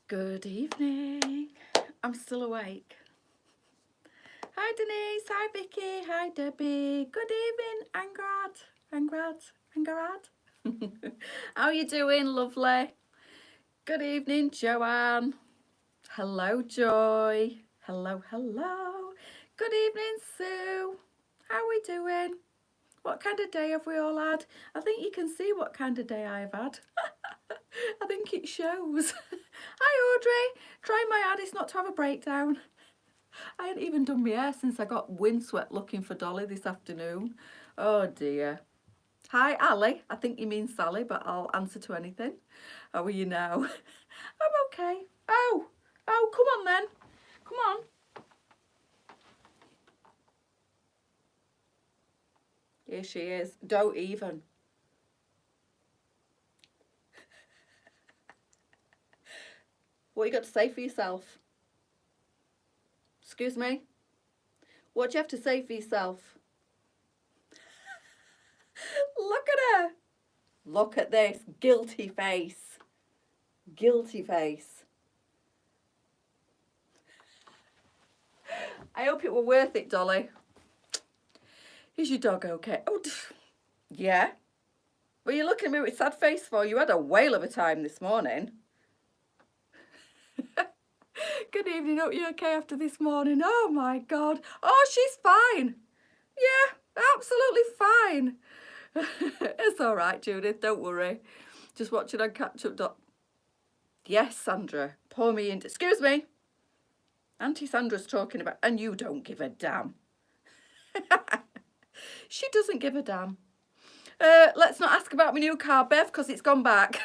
Good evening. I'm still awake. Hi Denise, hi Vicky, hi Debbie. Good evening, Angrad. How are you doing, lovely? Good evening, Joanne. Hello, Joy. Hello. Good evening, Sue. How are we doing? What kind of day have we all had? I think you can see what kind of day I've had. I think it shows. Hi Audrey, trying my hardest not to have a breakdown. I hadn't even done my hair since I got windswept looking for Dolly this afternoon. Oh dear. Hi Ali, I think you mean Sally, but I'll answer to anything. How are you now? I'm okay. Oh, come on then. Come on. Here she is. Don't even. What you got to say for yourself? Excuse me? What do you have to say for yourself? Look at her. Look at this. Guilty face. Guilty face. I hope it were worth it, Dolly. Is your dog okay? Oh, yeah. What are you looking at me with sad face for? You had a whale of a time this morning. Good evening. Hope you're okay after this morning. Oh my God. Oh, she's fine. Yeah, absolutely fine. It's all right, Judith. Don't worry. Just watching on catch up. Yes, Sandra. Pour me into. Excuse me. Auntie Sandra's talking about, and you don't give a damn. She doesn't give a damn. Let's not ask about my new car, Bev, because it's gone back.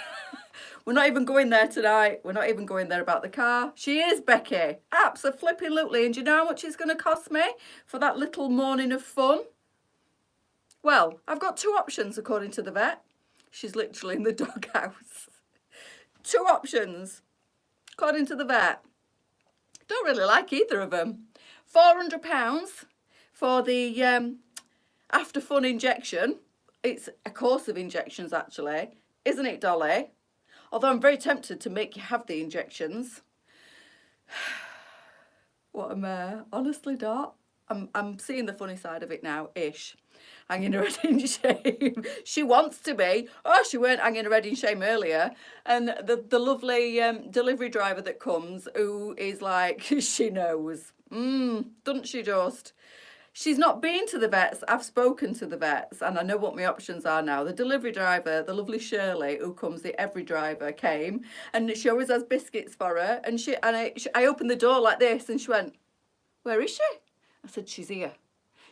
We're not even going there tonight. We're not even going there about the car. She is, Becky. Absolutely. And do you know how much it's going to cost me for that little morning of fun? Well, I've got two options according to the vet. She's literally in the doghouse. Two options according to the vet. Don't really like either of them. £400 for the after fun injection. It's a course of injections, actually. Isn't it, Dolly? Although I'm very tempted to make you have the injections. What a mare. Honestly, Dot. I'm seeing the funny side of it now, ish. Hanging her head in shame. She wants to be. Oh, she weren't hanging her head in shame earlier. And the lovely delivery driver that comes, who is like, she knows. Doesn't she just? She's not been to the vets. I've spoken to the vets and I know what my options are now. The delivery driver, the lovely Shirley, who comes, the every driver, came and she always has biscuits for her. And I opened the door like this and she went, "Where is she?" I said, "She's here."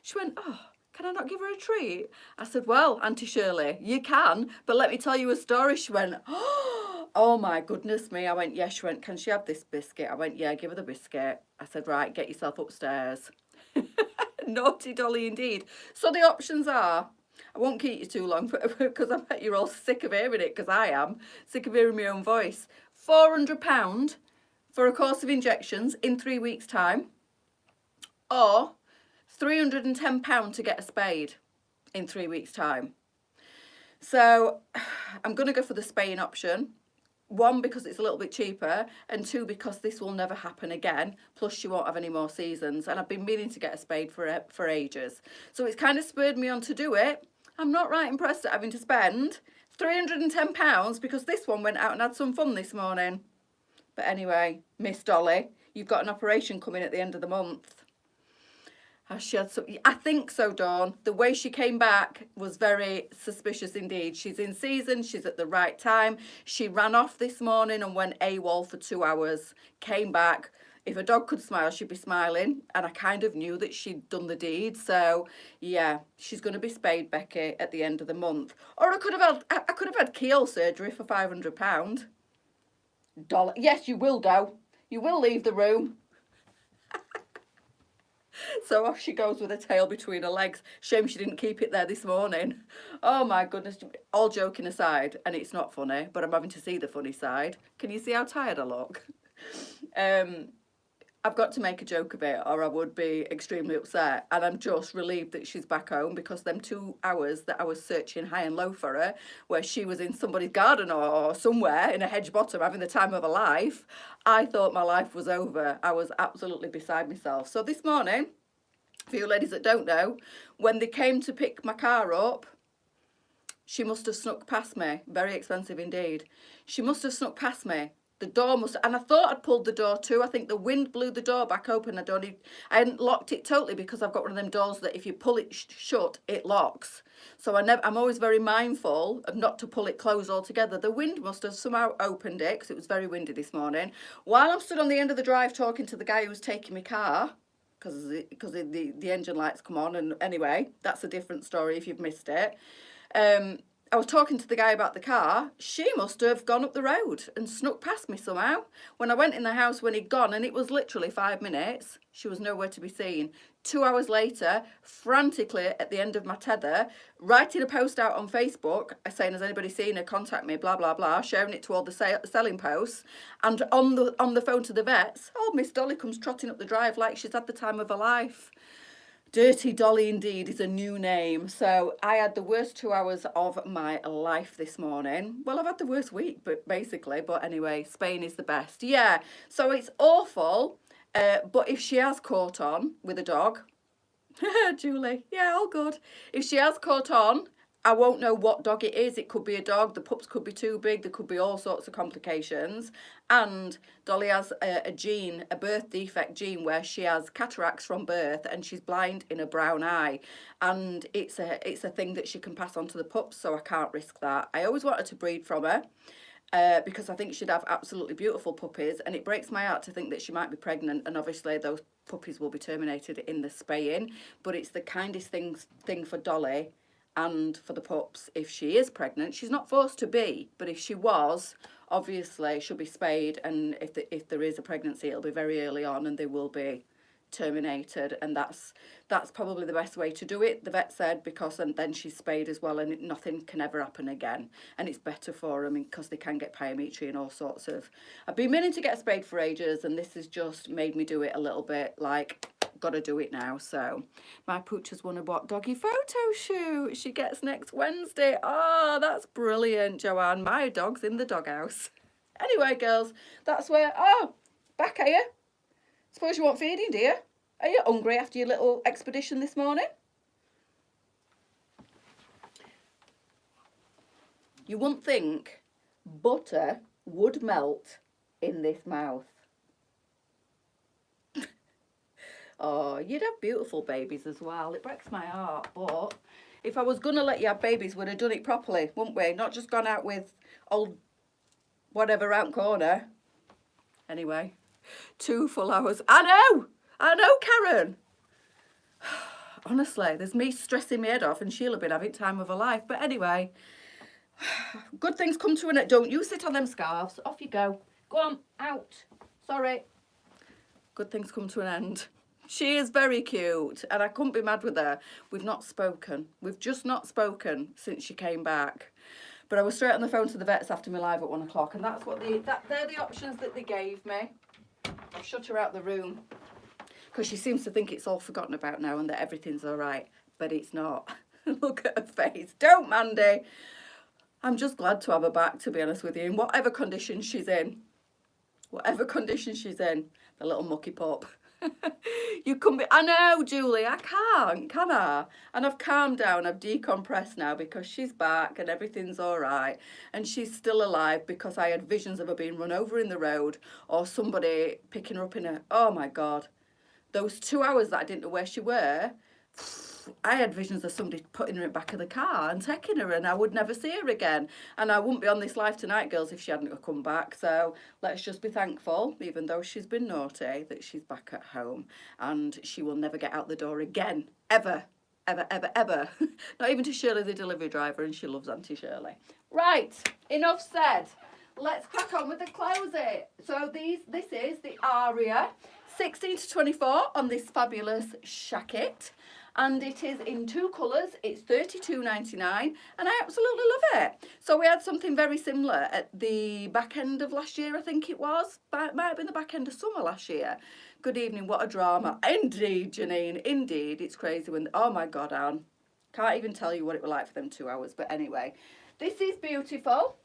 She went, "Oh, can I not give her a treat?" I said, "Well, Auntie Shirley, you can, but let me tell you a story." She went, "Oh my goodness me." I went, "Yeah." She went, "Can she have this biscuit?" I went, "Yeah, give her the biscuit." I said, "Right, get yourself upstairs." Naughty Dolly indeed. So the options are, I won't keep you too long because I bet you're all sick of hearing it, because I am sick of hearing my own voice. £400 for a course of injections in 3 weeks' time, or £310 to get a spade in 3 weeks' time. So I'm going to go for the spaying option. One, because it's a little bit cheaper, and two, because this will never happen again. Plus, she won't have any more seasons. And I've been meaning to get a spade for ages. So it's kind of spurred me on to do it. I'm not right impressed at having to spend £310 because this one went out and had some fun this morning. But anyway, Miss Dolly, you've got an operation coming at the end of the month. She had some, I think so, Dawn. The way she came back was very suspicious indeed. She's in season, she's at the right time. She ran off this morning and went AWOL for 2 hours, came back. If a dog could smile, she'd be smiling. And I kind of knew that she'd done the deed. So yeah, she's going to be spayed, Becky, at the end of the month. Or I could have had keyhole surgery for £500. Dolly, yes, you will go. You will leave the room. So off she goes with her tail between her legs. Shame she didn't keep it there this morning. Oh my goodness. All joking aside, and it's not funny, but I'm having to see the funny side. Can you see how tired I look? I've got to make a joke of it or I would be extremely upset. And I'm just relieved that she's back home, because them 2 hours that I was searching high and low for her, where she was in somebody's garden or somewhere in a hedge bottom having the time of her life, I thought my life was over. I was absolutely beside myself. So this morning, for you ladies that don't know, when they came to pick my car up, she must have snuck past me. Very expensive indeed. She must have snuck past me. The door must, and I thought I'd pulled the door too. I think the wind blew the door back open. I hadn't locked it totally, because I've got one of them doors that if you pull it shut, it locks. So I'm always very mindful of not to pull it closed altogether. The wind must have somehow opened it, because it was very windy this morning. While I'm stood on the end of the drive talking to the guy who was taking my car, because the engine lights come on, and anyway, that's a different story if you've missed it. I was talking to the guy about the car. She must have gone up the road and snuck past me somehow. When I went in the house when he'd gone, and it was literally 5 minutes, she was nowhere to be seen. 2 hours later, frantically at the end of my tether, writing a post out on Facebook saying, has anybody seen her, contact me, blah, blah, blah, sharing it to all the selling posts. And on the phone to the vets, oh, Miss Dolly comes trotting up the drive like she's had the time of her life. Dirty Dolly indeed is a new name. So I had the worst 2 hours of my life this morning. Well, I've had the worst week, but basically. But anyway, Spain is the best. Yeah, so it's awful. But if she has caught on with a dog, Julie, yeah, all good. If she has caught on, I won't know what dog it is. It could be a dog. The pups could be too big. There could be all sorts of complications. And Dolly has a gene, a birth defect gene, where she has cataracts from birth and she's blind in a brown eye. And it's a thing that she can pass on to the pups, so I can't risk that. I always wanted to breed from her. Because I think she'd have absolutely beautiful puppies, and it breaks my heart to think that she might be pregnant, and obviously those puppies will be terminated in the spaying. But it's the kindest thing for Dolly and for the pups if she is pregnant. She's not forced to be, but if she was, obviously she'll be spayed, and if there is a pregnancy, it'll be very early on and they will be terminated, and that's probably the best way to do it, the vet said, because then she's spayed as well, and nothing can ever happen again, and it's better for them because they can get pyometry and all sorts of. I've been meaning to get spayed for ages, and this has just made me do it a little bit, like, gotta do it now. So my pooch has won a what doggy photo shoot she gets next Wednesday. Oh, that's brilliant, Joanne. My dog's in the doghouse. Anyway, girls, that's where. Oh, back here. Suppose you want feeding, dear? Are you hungry after your little expedition this morning? You wouldn't think butter would melt in this mouth. Oh, you'd have beautiful babies as well. It breaks my heart, but if I was going to let you have babies, we'd have done it properly, wouldn't we? Not just gone out with old whatever round corner. Anyway. 2 full hours. I know, Karen. Honestly, there's me stressing my head off, and she'll have been having time of her life. But anyway, good things come to an end. Don't you sit on them scarves. Off you go. Go on, out. Sorry. Good things come to an end. She is very cute, and I couldn't be mad with her. We've not spoken. We've just not spoken since she came back. But I was straight on the phone to the vets after my live at 1 o'clock, and that's what they're the options that they gave me. I've shut her out the room because she seems to think it's all forgotten about now and that everything's all right, but it's not. Look at her face. Don't, Mandy. I'm just glad to have her back, to be honest with you, in whatever condition she's in. Whatever condition she's in, the little mucky pup. You couldn't be. I know, Julie, I can't, can I? And I've calmed down, I've decompressed now because she's back and everything's all right. And she's still alive because I had visions of her being run over in the road or somebody picking her up in a. Oh my God. Those 2 hours that I didn't know where she were, I had visions of somebody putting her in the back of the car and taking her, and I would never see her again. And I wouldn't be on this live tonight, girls, if she hadn't come back. So let's just be thankful, even though she's been naughty, that she's back at home. And she will never get out the door again. Ever. Ever, ever, ever. Not even to Shirley, the delivery driver, and she loves Auntie Shirley. Right, enough said. Let's crack on with the closet. So this is the Aria 16 to 24 on this fabulous shacket. And it is in 2 colours. It's $32.99 and I absolutely love it. So we had something very similar at the back end of last year, I think it was. But it might have been the back end of summer last year. Good evening, what a drama. Indeed, Janine, indeed. It's crazy when, oh my God, Anne. Can't even tell you what it was like for them 2 hours. But anyway, this is beautiful.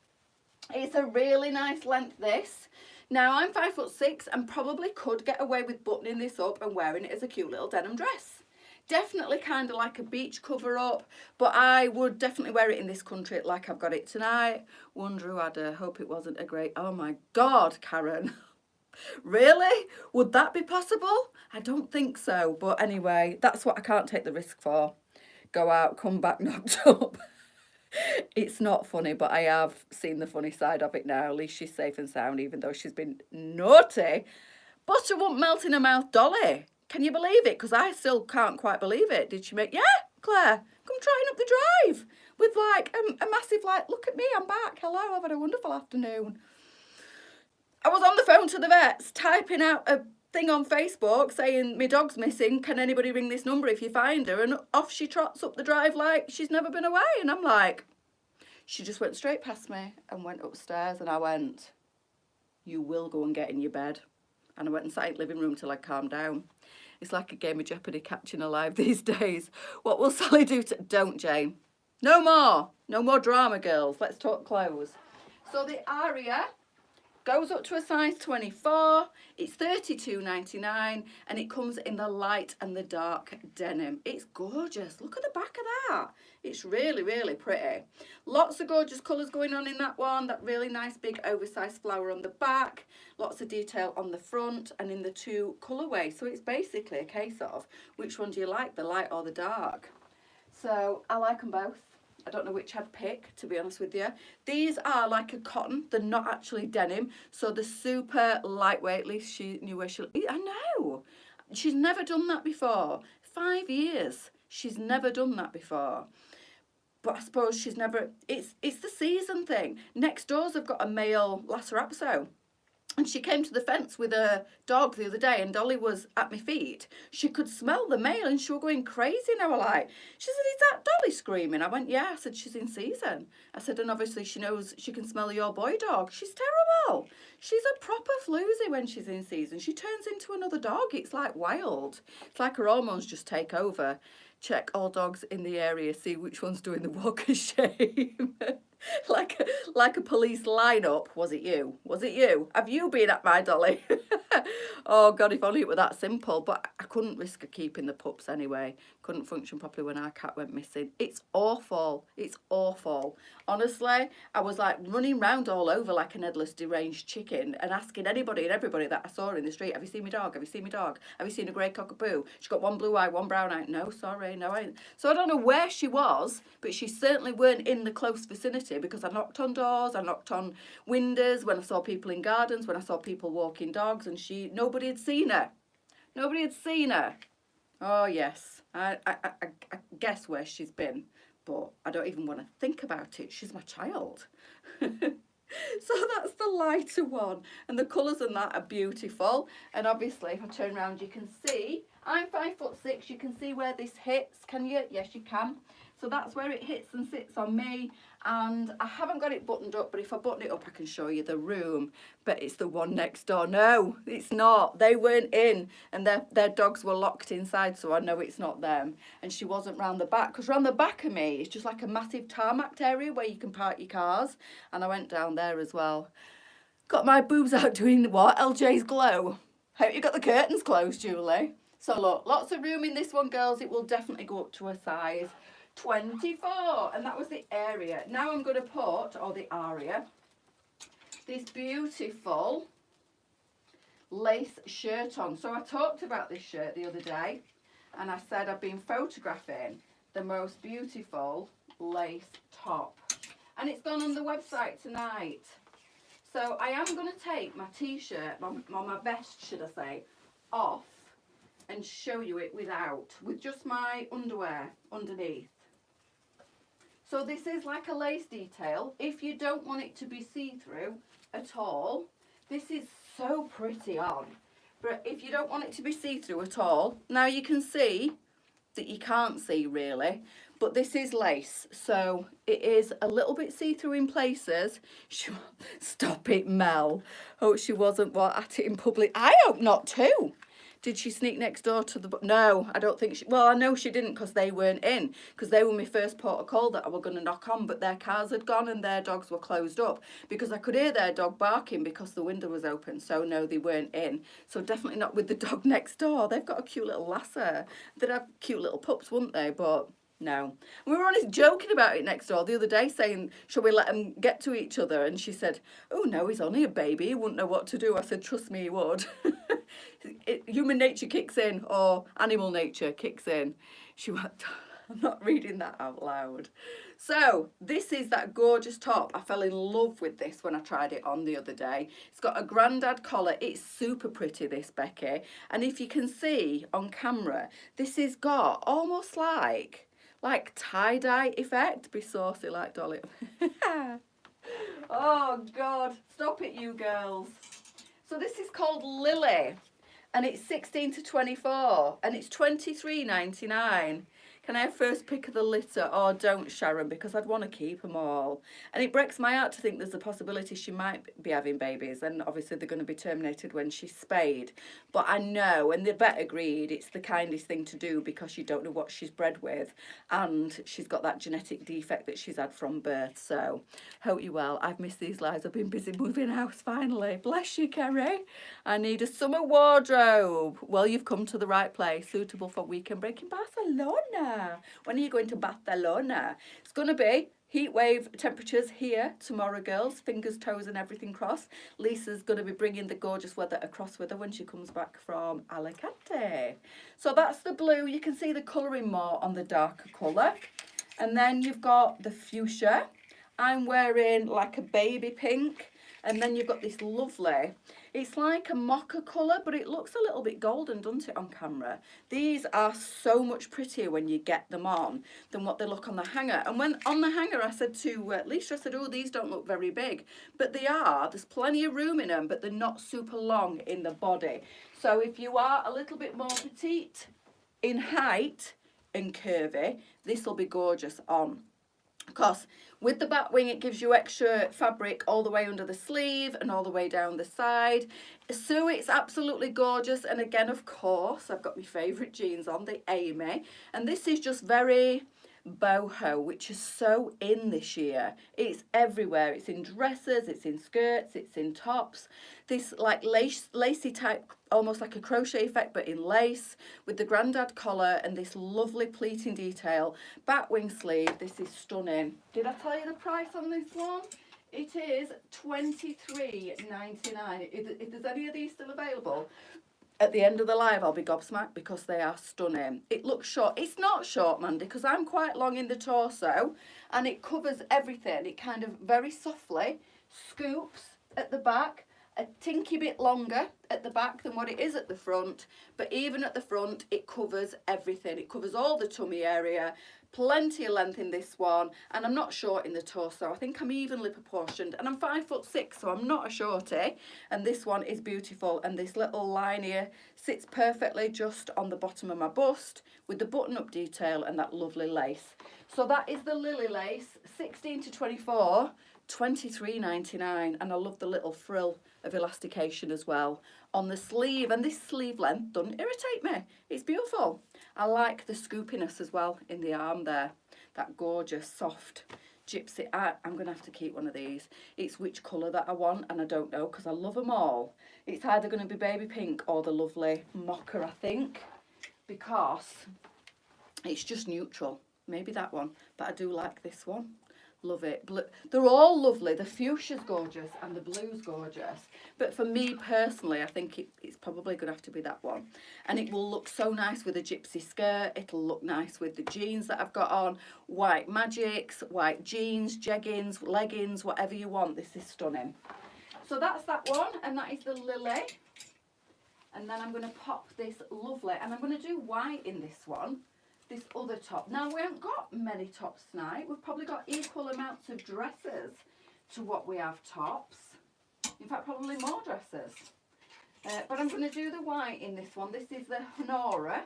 It's a really nice length, this. Now, I'm 5'6" and probably could get away with buttoning this up and wearing it as a cute little denim dress. Definitely kind of like a beach cover up, but I would definitely wear it in this country like I've got it tonight. Wonder who had a, hope it wasn't a great, oh my God, Karen. Really? Would that be possible? I don't think so, but anyway, that's what I can't take the risk for. Go out, come back knocked up. It's not funny, but I have seen the funny side of it now. At least she's safe and sound, even though she's been naughty. Butter won't melt in her mouth, Dolly. Can you believe it? Because I still can't quite believe it. Did she make... Yeah, Claire, come trying up the drive. With like a massive like, look at me, I'm back. Hello, I've had a wonderful afternoon. I was on the phone to the vets, typing out a thing on Facebook saying my dog's missing, can anybody ring this number if you find her, and off she trots up the drive like she's never been away. And I'm like, she just went straight past me and went upstairs, and I went, you will go and get in your bed. And I went and sat in the living room till I calmed down. It's like a game of Jeopardy catching alive these days. What will Sally do to... Don't, Jane. No more drama, girls. Let's talk clothes. So the Aria goes up to a size 24. It's $32.99 and it comes in the light and the dark denim. It's gorgeous. Look at the back of that. It's really, really pretty. Lots of gorgeous colours going on in that one. That really nice big oversized flower on the back. Lots of detail on the front and in the two colourways. So it's basically a case of which one do you like, the light or the dark. So I like them both. I don't know which I'd pick, to be honest with you. These are like a cotton. They're not actually denim. So they're super lightweight. At least she knew where she'll... I know. She's never done that before. 5 years. She's never done that before. But I suppose she's never... It's the season thing. Next doors have got a male Lhasa Apso. And she came to the fence with her dog the other day and Dolly was at my feet. She could smell the male and she was going crazy. And I was like, she said, is that Dolly screaming? I went, yeah. I said, she's in season. I said, and obviously she knows she can smell your boy dog. She's terrible. She's a proper floozy when she's in season. She turns into another dog. It's like wild. It's like her hormones just take over. Check all dogs in the area, see which one's doing the walk of shame. like a police lineup. Was it you? Was it you? Have you been at my Dolly? Oh God, if only it were that simple. But I couldn't risk her keeping the pups anyway. Couldn't function properly when our cat went missing. It's awful. It's awful. Honestly, I was like running round all over like an headless deranged chicken and asking anybody and everybody that I saw in the street, have you seen my dog? Have you seen my dog? Have you seen a grey cockapoo? She's got one blue eye, one brown eye. No, sorry, no, I ain't. So I don't know where she was, but she certainly weren't in the close vicinity because I knocked on doors, I knocked on windows when I saw people in gardens, when I saw people walking dogs, and nobody had seen her. Nobody had seen her. Oh yes, I guess where she's been, but I don't even want to think about it. She's my child. So that's the lighter one, and the colours in that are beautiful. And obviously, if I turn around, you can see I'm 5'6". You can see where this hits. Can you? Yes, you can. So that's where it hits and sits on me. And I haven't got it buttoned up, but if I button it up, I can show you the room. But it's the one next door. No, it's not. They weren't in, and their dogs were locked inside, so I know it's not them. And she wasn't round the back, because round the back of me, it's just like a massive tarmac area where you can park your cars. And I went down there as well. Got my boobs out doing what? LJ's glow. Hope you got the curtains closed, Julie. So look, lots of room in this one, girls. It will definitely go up to a size 24, and that was the area. Now I'm going to put, or the aria, this beautiful lace shirt on. So I talked about this shirt the other day, and I said I've been photographing the most beautiful lace top, and it's gone on the website tonight. So I am going to take my t-shirt, my vest should I say, off and show you it without, with just my underwear underneath. So this is like a lace detail. If you don't want it to be see-through at all, this is so pretty on. But if you don't want it to be see-through at all, now you can see that you can't see really, but this is lace, so it is a little bit see-through in places. Stop it, Mel. Hope she wasn't at it in public. I hope not too. Did she sneak next door to the... No, I don't think she... Well, I know she didn't because they weren't in. Because they were my first port of call that I were going to knock on. But their cars had gone and their dogs were closed up. Because I could hear their dog barking because the window was open. So, no, they weren't in. So, definitely not with the dog next door. They've got a cute little lasser. They'd have cute little pups, wouldn't they? But... no. We were honest joking about it next door the other day, saying, shall we let them get to each other? And she said, oh, no, he's only a baby. He wouldn't know what to do. I said, trust me, he would. Human nature kicks in, or animal nature kicks in. She went, I'm not reading that out loud. So, this is that gorgeous top. I fell in love with this when I tried it on the other day. It's got a grandad collar. It's super pretty, this, Becky. And if you can see on camera, this has got almost like tie-dye effect. Be saucy like Dolly. Oh, God. Stop it, you girls. So this is called Lily. And it's 16 to 24. And it's $23.99. Can I have first pick of the litter? Oh, don't, Sharon, because I'd want to keep them all. And it breaks my heart to think there's a possibility she might be having babies. And obviously they're going to be terminated when she's spayed. But I know, and the vet agreed, it's the kindest thing to do because you don't know what she's bred with. And she's got that genetic defect that she's had from birth. So, hope you well. I've missed these lives. I've been busy moving house finally. Bless you, Kerry. I need a summer wardrobe. Well, you've come to the right place. Suitable for weekend break in Barcelona. When are you going to Barcelona? It's going to be heat wave temperatures here tomorrow, girls. Fingers, toes and everything crossed. Lisa's going to be bringing the gorgeous weather across with her when she comes back from Alicante. So that's the blue. You can see the colouring more on the darker colour. And then you've got the fuchsia. I'm wearing like a baby pink. And then you've got this lovely, it's like a mocha colour, but it looks a little bit golden, doesn't it, on camera? These are so much prettier when you get them on than what they look on the hanger. And when on the hanger, I said to Lisa, I said, oh, these don't look very big. But they are. There's plenty of room in them, but they're not super long in the body. So if you are a little bit more petite in height and curvy, this will be gorgeous on. Because with the bat wing, it gives you extra fabric all the way under the sleeve and all the way down the side. So it's absolutely gorgeous. And again, of course, I've got my favourite jeans on, the Amy. And this is just very boho, which is so in this year. It's everywhere. It's in dresses, it's in skirts, it's in tops. This like lacy type, almost like a crochet effect, but in lace with the grandad collar and this lovely pleating detail. Bat wing sleeve. This is stunning. Did I tell you the price on this one? It is $23.99. If there's any of these still available, at the end of the live, I'll be gobsmacked because they are stunning. It looks short. It's not short, Mandy, because I'm quite long in the torso and it covers everything. It kind of very softly scoops at the back, a tinky bit longer at the back than what it is at the front. But even at the front, it covers everything. It covers all the tummy area. Plenty of length in this one, and I'm not short in the torso. I think I'm evenly proportioned, and I'm 5'6", so I'm not a shorty. And this one is beautiful, and this little line here sits perfectly just on the bottom of my bust with the button-up detail and that lovely lace. So that is the Lily lace, 16 to 24, $23.99, and I love the little frill of elastication as well on the sleeve, and this sleeve length doesn't irritate me. It's beautiful. I like the scoopiness as well in the arm there. That gorgeous, soft gypsy. I'm going to have to keep one of these. It's which colour that I want, and I don't know because I love them all. It's either going to be baby pink or the lovely mocha, I think, because it's just neutral. Maybe that one, but I do like this one. Love it. Blue. They're all lovely. The fuchsia's gorgeous and the blue's gorgeous. But for me personally, I think it's probably going to have to be that one. And it will look so nice with a gypsy skirt. It'll look nice with the jeans that I've got on. White magics, white jeans, jeggings, leggings, whatever you want. This is stunning. So that's that one. And that is the Lily. And then I'm going to pop this lovely. And I'm going to do white in this one. This other top. Now, we haven't got many tops tonight. We've probably got equal amounts of dresses to what we have tops. In fact, probably more dresses. But I'm going to do the white in this one. This is the Honora.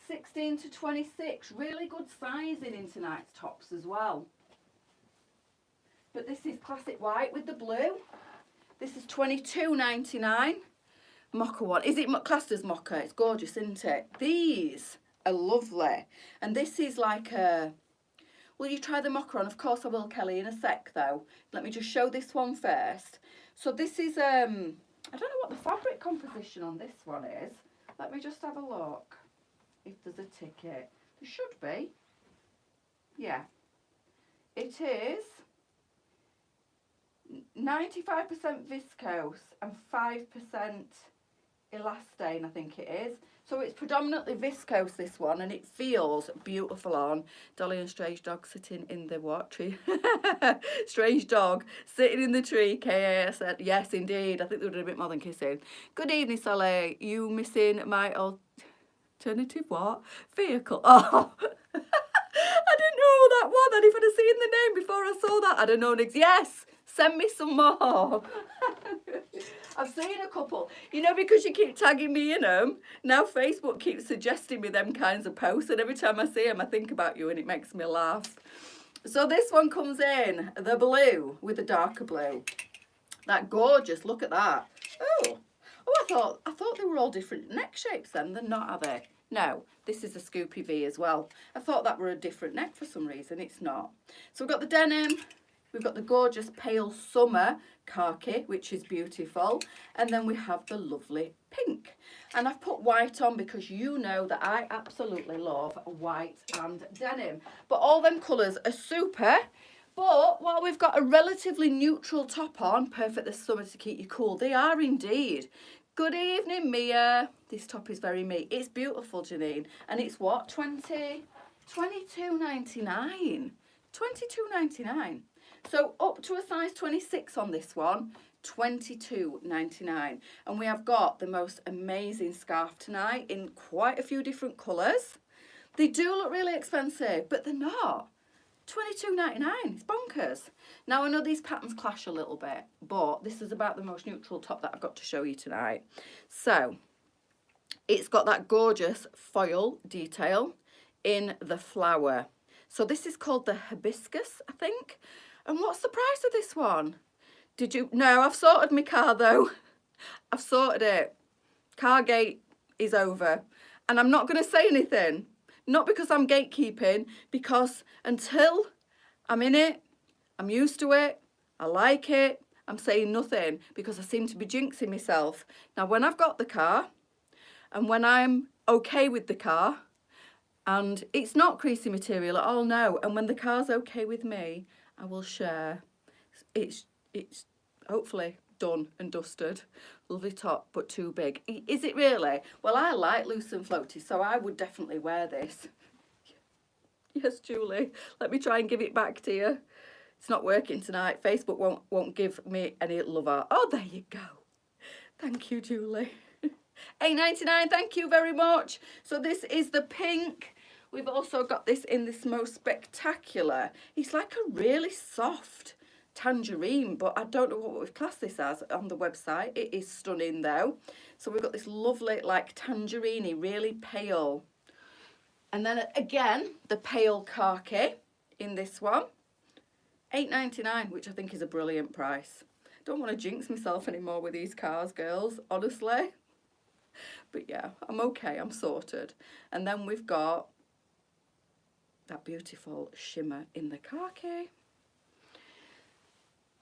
16 to 26. Really good sizing in tonight's tops as well. But this is classic white with the blue. This is $22.99. mocha one. Is it classed as mocha? It's gorgeous, isn't it? These are lovely. And this is like a... Will you try the mocha on? Of course I will, Kelly, in a sec though. Let me just show this one first. So this is, I don't know what the fabric composition on this one is. Let me just have a look if there's a ticket. There should be. Yeah. It is 95% viscose and 5% elastane, I think it is. So it's predominantly viscose, this one, and it feels beautiful on. Dolly and Strange Dog sitting in the what tree? Strange Dog sitting in the tree. KA said, yes, indeed. I think they were doing a bit more than kissing. Good evening, Sally. You missing my alternative what? Vehicle. Oh, I didn't know that one. And if I'd have seen the name before I saw that, I'd have known it. Yes, send me some more. I've seen a couple. You know, because you keep tagging me in them, now Facebook keeps suggesting me them kinds of posts, and every time I see them, I think about you, and it makes me laugh. So this one comes in, the blue with the darker blue. That gorgeous, look at that. Oh, I thought they were all different neck shapes then. They're not, are they? No, this is a Scoopy V as well. I thought that were a different neck for some reason. It's not. So we've got the denim. We've got the gorgeous pale summer khaki, which is beautiful. And then we have the lovely pink. And I've put white on because you know that I absolutely love white and denim. But all them colours are super. But while we've got a relatively neutral top on, perfect this summer to keep you cool, they are indeed. Good evening, Mia. This top is very me. It's beautiful, Janine. And it's what? $22.99. $22.99. So up to a size 26 on this one, $22.99. And we have got the most amazing scarf tonight in quite a few different colours. They do look really expensive, but they're not. $22.99, it's bonkers. Now I know these patterns clash a little bit, but this is about the most neutral top that I've got to show you tonight. So it's got that gorgeous foil detail in the flower. So this is called the hibiscus, I think. And what's the price of this one? Did you? No, I've sorted my car though. I've sorted it. Cargate is over. And I'm not going to say anything. Not because I'm gatekeeping, because until I'm in it, I'm used to it, I like it, I'm saying nothing because I seem to be jinxing myself. Now, when I've got the car and when I'm okay with the car, and it's not creasy material at all, no, and when the car's okay with me, I will share. It's hopefully done and dusted. Lovely top, but too big. Is it really? Well, I like loose and floaty, so I would definitely wear this. Yes, Julie. Let me try and give it back to you. It's not working tonight. Facebook won't give me any love art. Oh, there you go. Thank you, Julie. $8.99. Thank you very much. So this is the pink. We've also got this in this most spectacular. It's like a really soft tangerine, but I don't know what we've classed this as on the website. It is stunning though. So we've got this lovely like tangerine, really pale. And then again, the pale khaki in this one. $8.99, which I think is a brilliant price. Don't want to jinx myself anymore with these cars, girls, honestly. But yeah, I'm okay, I'm sorted. And then we've got that beautiful shimmer in the khaki.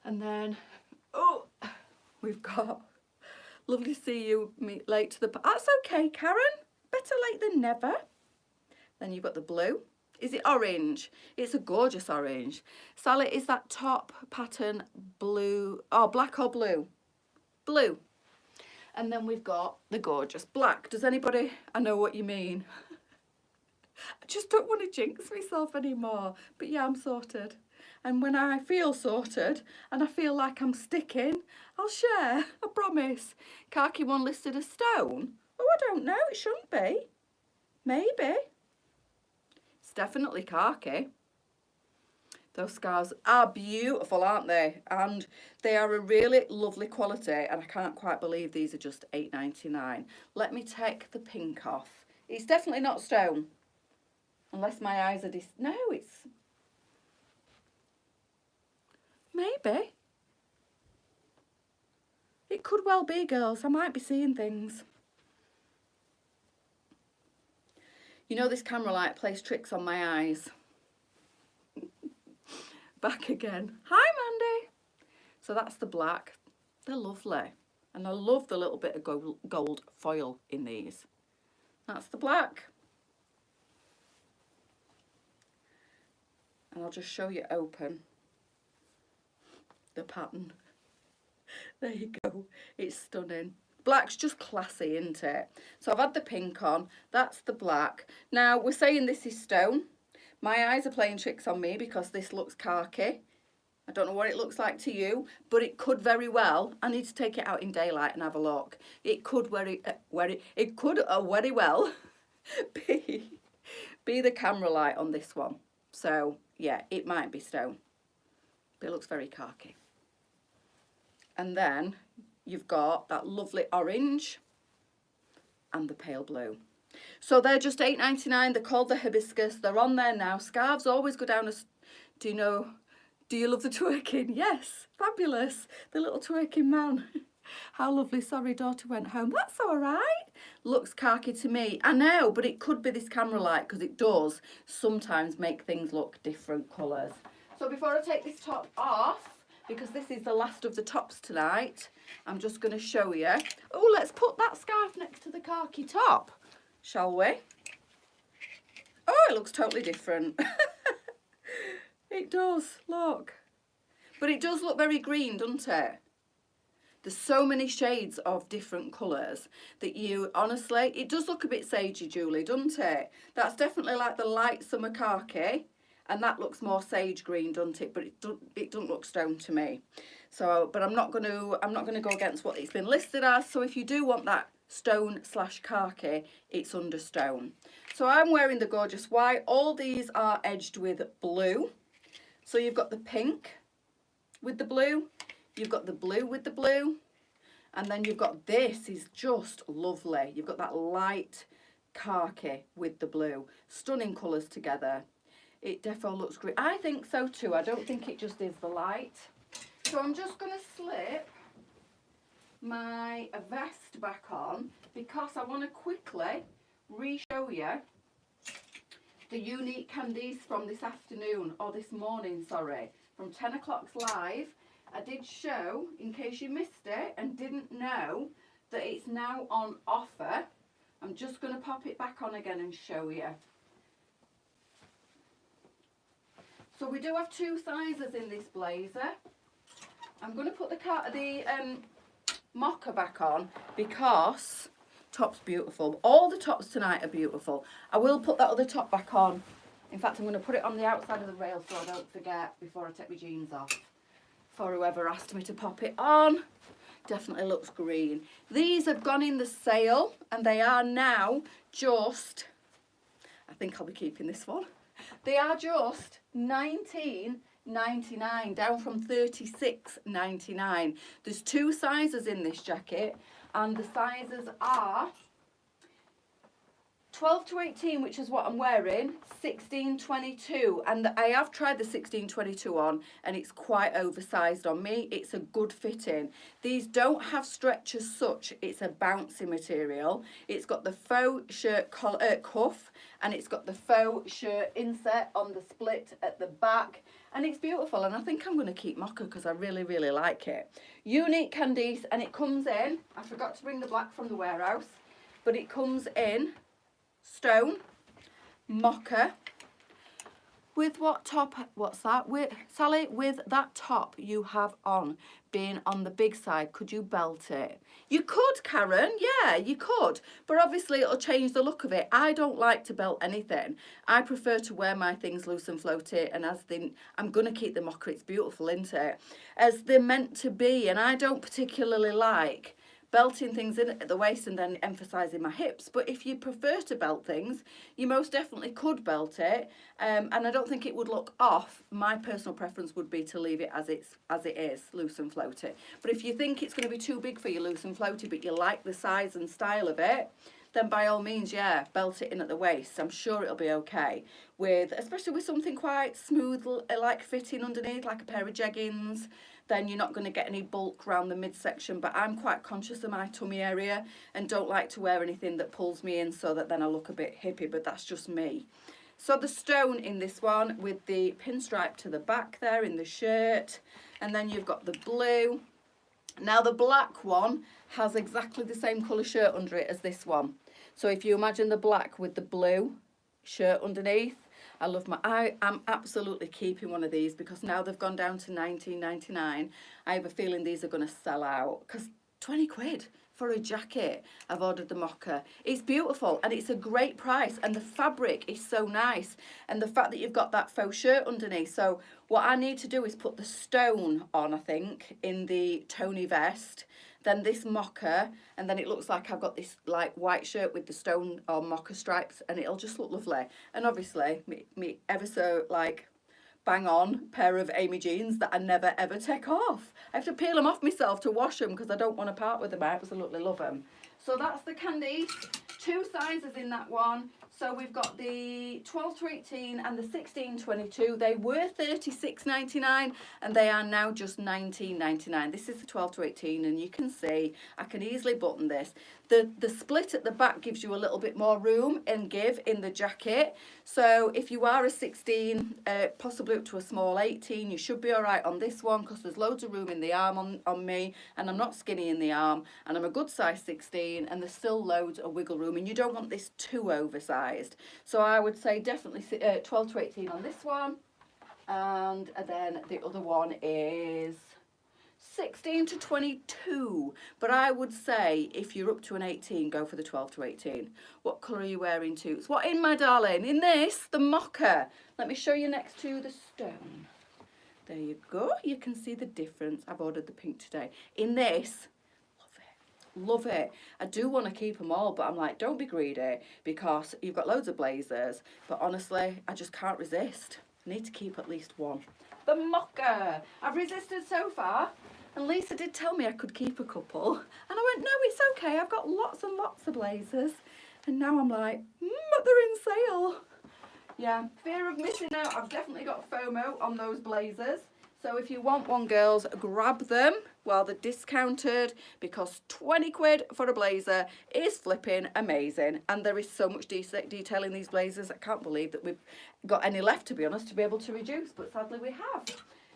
And then, oh, we've got, lovely to see you late to the, that's okay, Karen, better late than never. Then you've got the blue. Is it orange? It's a gorgeous orange. Sally, is that top pattern blue, oh, black or blue? Blue. And then we've got the gorgeous black. Does anybody, I know what you mean. I just don't want to jinx myself anymore. But yeah, I'm sorted. And when I feel sorted and I feel like I'm sticking, I'll share, I promise. Khaki one listed as stone? Oh, I don't know, it shouldn't be. Maybe. It's definitely khaki. Those scarves are beautiful, aren't they? And they are a really lovely quality, and I can't quite believe these are just $8.99. Let me take the pink off. It's definitely not stone. Unless my eyes are no, it's... Maybe. It could well be, girls. I might be seeing things. You know, this camera light plays tricks on my eyes. Back again. Hi, Mandy. So that's the black. They're lovely. And I love the little bit of gold foil in these. That's the black. And I'll just show you open the pattern. There you go. It's stunning. Black's just classy, isn't it? So I've had the pink on. That's the black. Now, we're saying this is stone. My eyes are playing tricks on me because this looks khaki. I don't know what it looks like to you, but it could very well. I need to take it out in daylight and have a look. It could very well be the camera light on this one. So yeah, it might be stone, but it looks very khaki. And then you've got that lovely orange and the pale blue. So they're just $8.99. They're called the hibiscus. They're on there now. Scarves always go down as, do you love the twerking? Yes, fabulous. The little twerking man. How lovely. Sorry, daughter went home. That's all right. Looks khaki to me. I know, but it could be this camera light because it does sometimes make things look different colours. So before I take this top off, because this is the last of the tops tonight, I'm just going to show you. Oh, let's put that scarf next to the khaki top, shall we? Oh, it looks totally different. It does, look. But it does look very green, doesn't it? There's so many shades of different colours that you, honestly, it does look a bit sagey, Julie, doesn't it? That's definitely like the light summer khaki, and that looks more sage green, doesn't it? But it doesn't look stone to me. So, but I'm not going to go against what it's been listed as. So if you do want that stone / khaki, it's under stone. So I'm wearing the gorgeous white. All these are edged with blue. So you've got the pink with the blue, you've got the blue with the blue, and then you've got, this is just lovely. You've got that light khaki with the blue. Stunning colours together. It defo looks great. I think so too. I don't think it just is the light. So I'm just going to slip my vest back on because I want to quickly re-show you the unique candies from this afternoon, or this morning, sorry, from 10 o'clock's live. I did show, in case you missed it and didn't know, that it's now on offer. I'm just going to pop it back on again and show you. So we do have 2 sizes in this blazer. I'm going to put the mocha back on because top's beautiful. All the tops tonight are beautiful. I will put that other top back on. In fact, I'm going to put it on the outside of the rail so I don't forget before I take my jeans off. For whoever asked me to pop it on. Definitely looks green. These have gone in the sale and they are now just, I think I'll be keeping this one. They are just $19.99, down from $36.99. There's 2 sizes in this jacket, and the sizes are 12 to 18, which is what I'm wearing, 16-22, and I have tried the 16-22 on, and it's quite oversized on me. It's a good fitting. These don't have stretch as such. It's a bouncy material. It's got the faux shirt cuff, and it's got the faux shirt inset on the split at the back, and it's beautiful. And I think I'm going to keep mocha because I really, really like it. Unique Candice, and it comes in, I forgot to bring the black from the warehouse, but it comes in stone, mocha, with what top, what's that, with Sally, with that top you have on, being on the big side, could you belt it? You could, Karen, yeah, you could, but obviously it'll change the look of it. I don't like to belt anything. I prefer to wear my things loose and floaty, and as they, I'm going to keep the mocha, it's beautiful, isn't it? As they're meant to be, and I don't particularly like belting things in at the waist and then emphasising my hips. But if you prefer to belt things, you most definitely could belt it, and I don't think it would look off. My personal preference would be to leave it as it is, loose and floaty. But if you think it's going to be too big for you loose and floaty, but you like the size and style of it, then by all means, yeah, belt it in at the waist. I'm sure it'll be okay, with, especially with something quite smooth, like fitting underneath, like a pair of jeggings. then you're not going to get any bulk around the midsection. But I'm quite conscious of my tummy area and don't like to wear anything that pulls me in so that then I look a bit hippie, but that's just me. So the stone in this one with the pinstripe to the back there in the shirt, and then you've got the blue. Now the black one has exactly the same colour shirt under it as this one. So if you imagine the black with the blue shirt underneath, I am absolutely keeping one of these because now they've gone down to £19.99. I have a feeling these are going to sell out because 20 quid for a jacket. I've ordered the mocha. It's beautiful and it's a great price, and the fabric is so nice, and the fact that you've got that faux shirt underneath. So what I need to do is put the stone on, I think, in the Tony vest, then this mocha, and then it looks like I've got this like white shirt with the stone or mocha stripes, and it'll just look lovely. And obviously me ever so like bang on pair of Amy jeans that I never ever take off. I have to peel them off myself to wash them because I don't want to part with them. I absolutely love them. So that's the candies. 2 sizes in that one. So we've got the 12 to 18 and the 16 22. They were $36.99 and they are now just $19.99. This is the 12 to 18, and you can see I can easily button this. The split at the back gives you a little bit more room and give in the jacket. So if you are a 16, possibly up to a small 18, you should be all right on this one because there's loads of room in the arm on me, and I'm not skinny in the arm, and I'm a good size 16, and there's still loads of wiggle room, and you don't want this too oversized. So I would say definitely 12 to 18 on this one, and then the other one is 16 to 22, but I would say if you're up to an 18, go for the 12 to 18. What colour are you wearing to? What in, my darling? In this, the mocha. Let me show you next to the stone. There you go. You can see the difference. I've ordered the pink today. In this, love it. I do want to keep them all, but I'm like, don't be greedy because you've got loads of blazers, but honestly, I just can't resist. I need to keep at least one. The mocha. I've resisted so far. And Lisa did tell me I could keep a couple. And I went, no, it's okay. I've got lots and lots of blazers. And now I'm like, they're in sale. Yeah, fear of missing out. I've definitely got FOMO on those blazers. So if you want one, girls, grab them while they're discounted, because 20 quid for a blazer is flipping amazing. And there is so much detail in these blazers. I can't believe that we've got any left, to be honest, to be able to reduce. But sadly we have.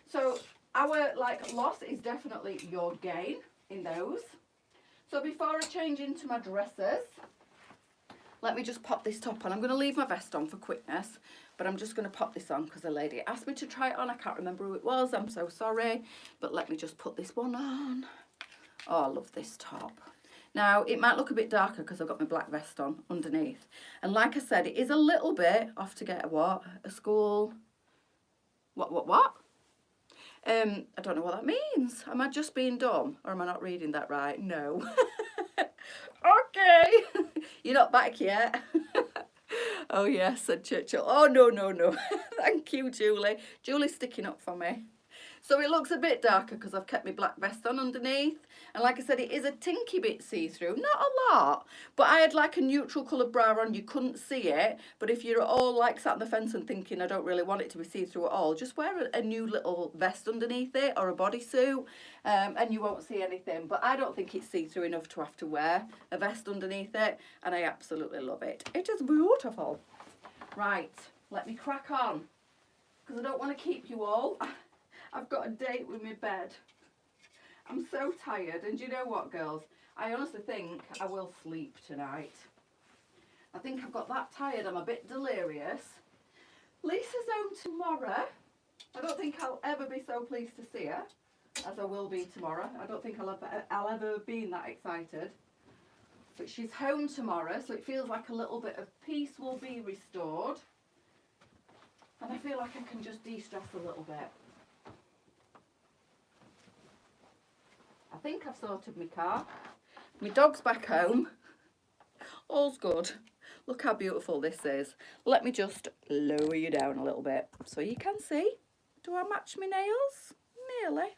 So our loss is definitely your gain in those. So before I change into my dresses, let me just pop this top on. I'm going to leave my vest on for quickness, but I'm just going to pop this on because a lady asked me to try it on. I can't remember who it was. I'm so sorry. But let me just put this one on. Oh, I love this top. Now, it might look a bit darker because I've got my black vest on underneath. And like I said, it is a little bit off to get a what? A school... What? I don't know what that means. Am I just being dumb or am I not reading that right? No. Okay. You're not back yet. Oh yes, said Churchill. Oh no. Thank you, Julie. Julie's sticking up for me. So it looks a bit darker because I've kept my black vest on underneath. And like I said, it is a tinky bit see-through. Not a lot. But I had like a neutral coloured bra on. You couldn't see it. But if you're all like sat on the fence and thinking, I don't really want it to be see-through at all, just wear a new little vest underneath it or a bodysuit and you won't see anything. But I don't think it's see-through enough to have to wear a vest underneath it. And I absolutely love it. It is beautiful. Right, let me crack on because I don't want to keep you all. I've got a date with my bed. I'm so tired, and you know what, girls? I honestly think I will sleep tonight. I think I've got that tired, I'm a bit delirious. Lisa's home tomorrow. I don't think I'll ever be so pleased to see her as I will be tomorrow. I don't think I'll ever been that excited. But she's home tomorrow, so it feels like a little bit of peace will be restored. And I feel like I can just de-stress a little bit. I think I've sorted my car. My dog's back home. All's good. Look how beautiful this is. Let me just lower you down a little bit so you can see. Do I match my nails? Nearly.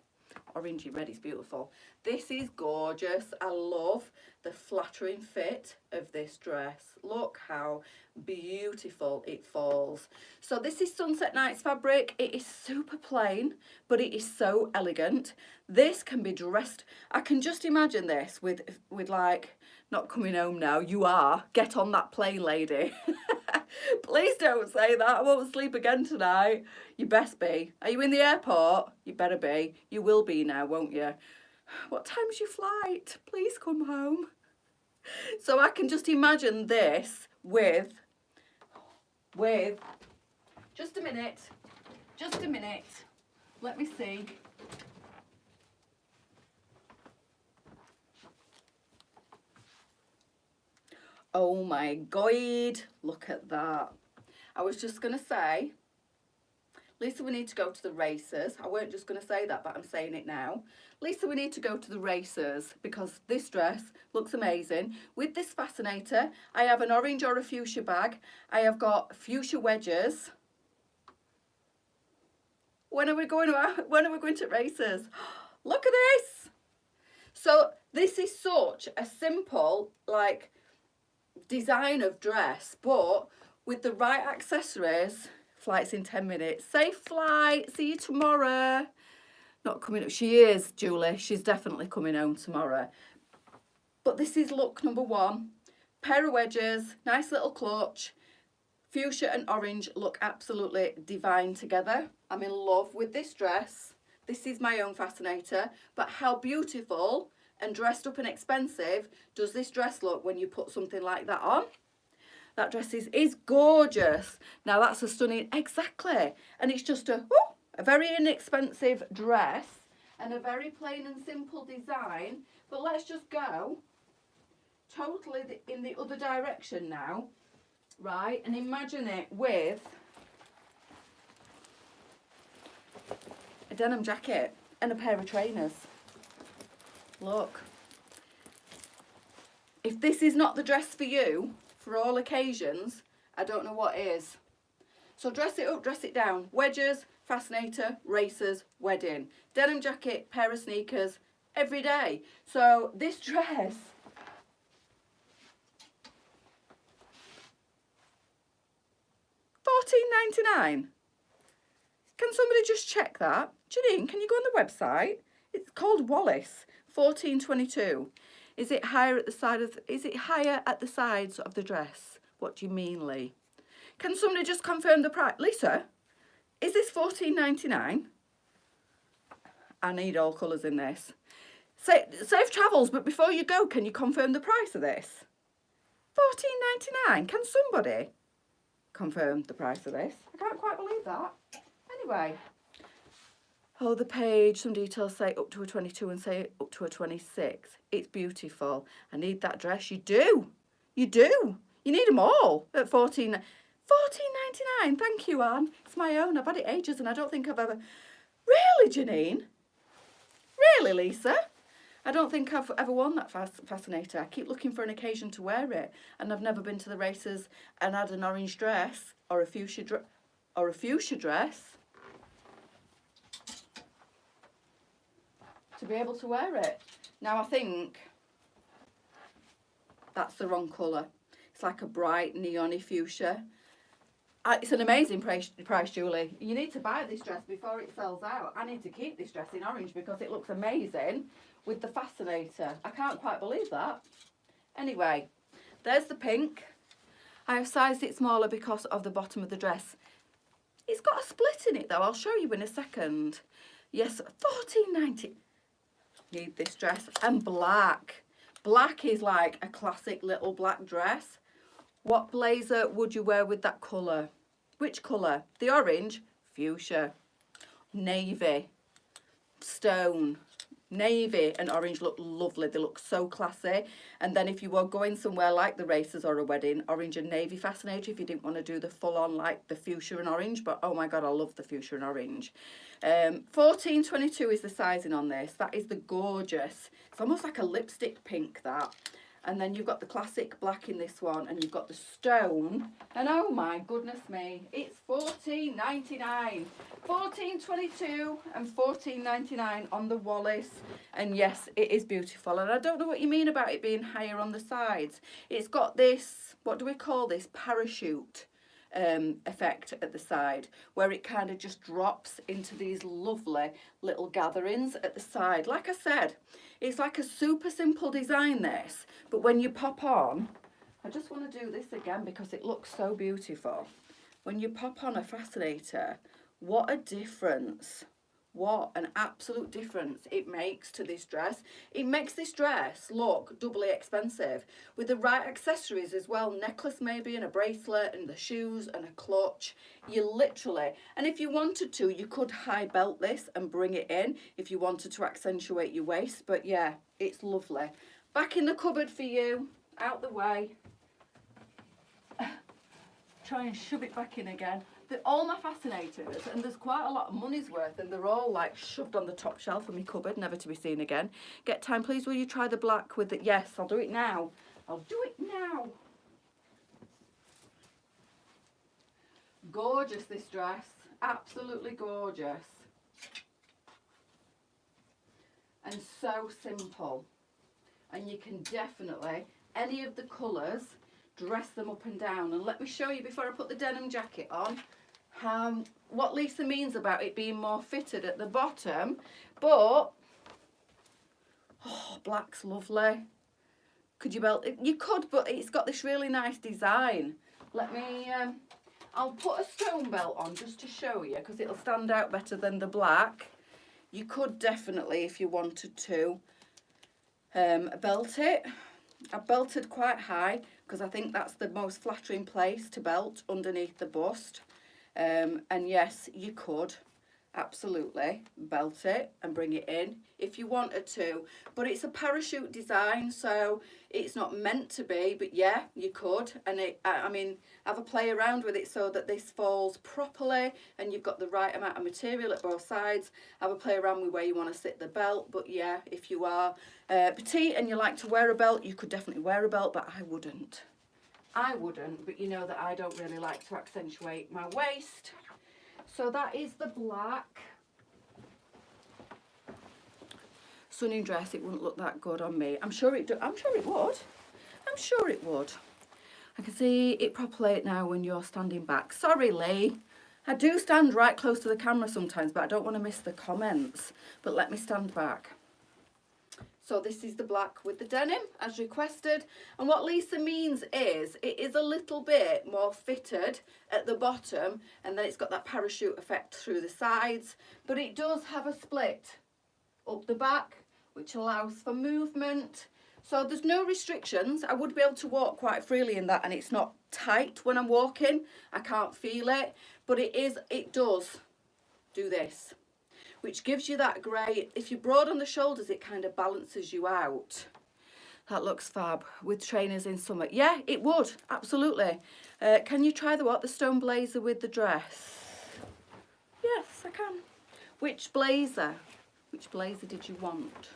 orangey red is beautiful. This is gorgeous. I love the flattering fit of this dress. Look how beautiful it falls. So this is Sunset Nights fabric. It is super plain, but it is so elegant. This can be dressed, I can just imagine this with like, not coming home now, you are, get on that plane, lady. Please don't say that, I won't sleep again tonight. You best be. Are you in the airport? You better be. You will be now, won't you? What time's your flight? Please come home. So I can just imagine this with, just a minute, let me see. Oh my God, look at that. I was just going to say, Lisa, we need to go to the races. I weren't just going to say that, but I'm saying it now. Lisa, we need to go to the races because this dress looks amazing. With this fascinator, I have an orange or a fuchsia bag. I have got fuchsia wedges. When are we going to races? Look at this. So this is such a simple, like, design of dress, but with the right accessories. Flight's in 10 minutes. Safe flight. See you tomorrow. Not coming up. She is, Julie. She's definitely coming home tomorrow. But this is look number one. Pair of wedges. Nice little clutch. Fuchsia and orange look absolutely divine together. I'm in love with this dress. This is my own fascinator. But how beautiful and dressed up and expensive does this dress look when you put something like that on? That dress is gorgeous. Now that's a stunning, exactly. And it's just a very inexpensive dress and a very plain and simple design. But let's just go totally in the other direction now, right? And imagine it with a denim jacket and a pair of trainers. Look. If this is not the dress for you, for all occasions, I don't know what is. So dress it up, dress it down. Wedges, fascinator, racers, wedding. Denim jacket, pair of sneakers, every day. So this dress, $14.99. Can somebody just check that? Janine, can you go on the website? It's called Wallace, $14.22. Is it higher at the side of? Is it higher at the sides of the dress? What do you mean, Lee? Can somebody just confirm the price, Lisa? Is this $14.99? I need all colours in this. Safe travels, but before you go, can you confirm the price of this? $14.99. Can somebody confirm the price of this? I can't quite believe that. Anyway. Oh, the page, some details say up to a 22 and say up to a 26. It's beautiful. I need that dress. You do. You do. You need them all at $14.99. Thank you, Anne. It's my own. I've had it ages and I don't think I've ever... Really, Janine? Really, Lisa? I don't think I've ever worn that fascinator. I keep looking for an occasion to wear it. And I've never been to the races and had an orange dress or a fuchsia dress to be able to wear it. Now I think that's the wrong colour. It's like a bright neon-y fuchsia. It's an amazing price, Julie. You need to buy this dress before it sells out. I need to keep this dress in orange because it looks amazing with the fascinator. I can't quite believe that. Anyway, there's the pink. I have sized it smaller because of the bottom of the dress. It's got a split in it though. I'll show you in a second. Yes, $14.90. Need this dress. And black. Black is like a classic little black dress. What blazer would you wear with that colour? Which colour? The orange? Fuchsia. Navy. Stone. Navy and orange look lovely. They look so classy. And then if you were going somewhere like the races or a wedding, orange and navy fascinator if you didn't want to do the full-on like the fuchsia and orange. But oh my God, I love the fuchsia and orange. 14.22 is the sizing on this. That is the gorgeous. It's almost like a lipstick pink, that. And then you've got the classic black in this one, and you've got the stone. And oh my goodness me, it's $14.99. $14.22 and $14.99 on the Wallace. And yes, it is beautiful. And I don't know what you mean about it being higher on the sides. It's got this, what do we call this, parachute effect at the side, where it kind of just drops into these lovely little gatherings at the side. Like I said, it's like a super simple design, this, but when you pop on, I just want to do this again because it looks so beautiful. When you pop on a fascinator, what a difference. What an absolute difference it makes to this dress. It makes this dress look doubly expensive with the right accessories as well. Necklace maybe, and a bracelet, and the shoes and a clutch. You literally, and if you wanted to, you could high belt this and bring it in if you wanted to accentuate your waist. But yeah, it's lovely. Back in the cupboard for you, out the way. Try and shove it back in again. All my fascinators, and there's quite a lot of money's worth, and they're all like shoved on the top shelf of my cupboard, never to be seen again. Get time, please. Will you try the black with it? Yes, I'll do it now. I'll do it now. Gorgeous, this dress. Absolutely gorgeous. And so simple. And you can definitely, any of the colours, dress them up and down. And let me show you before I put the denim jacket on what Lisa means about it being more fitted at the bottom. But oh, black's lovely. Could you belt it? You could, but it's got this really nice design. Let me I'll put a stone belt on just to show you, because it'll stand out better than the black. You could definitely, if you wanted to, belt it. I belted quite high because I think that's the most flattering place to belt, underneath the bust. And yes, you could absolutely belt it and bring it in if you wanted to, but it's a parachute design, so it's not meant to be. But yeah, you could, and I mean, have a play around with it so that this falls properly and you've got the right amount of material at both sides. Have a play around with where you want to sit the belt. But yeah, if you are petite and you like to wear a belt, you could definitely wear a belt, but I wouldn't, but you know that I don't really like to accentuate my waist. So that is the black. Sunning dress, it wouldn't look that good on me. I'm sure it would. I'm sure it would. I can see it properly now when you're standing back. Sorry, Lee. I do stand right close to the camera sometimes, but I don't want to miss the comments. But let me stand back. So this is the black with the denim as requested. And what Lisa means is it is a little bit more fitted at the bottom, and then it's got that parachute effect through the sides. But it does have a split up the back, which allows for movement. So there's no restrictions. I would be able to walk quite freely in that, and it's not tight when I'm walking. I can't feel it, but it does do this, which gives you that great, if you're broad on the shoulders, it kind of balances you out. That looks fab with trainers in summer. Yeah, it would, absolutely. Can you try the stone blazer with the dress? Yes, I can. Which blazer did you want?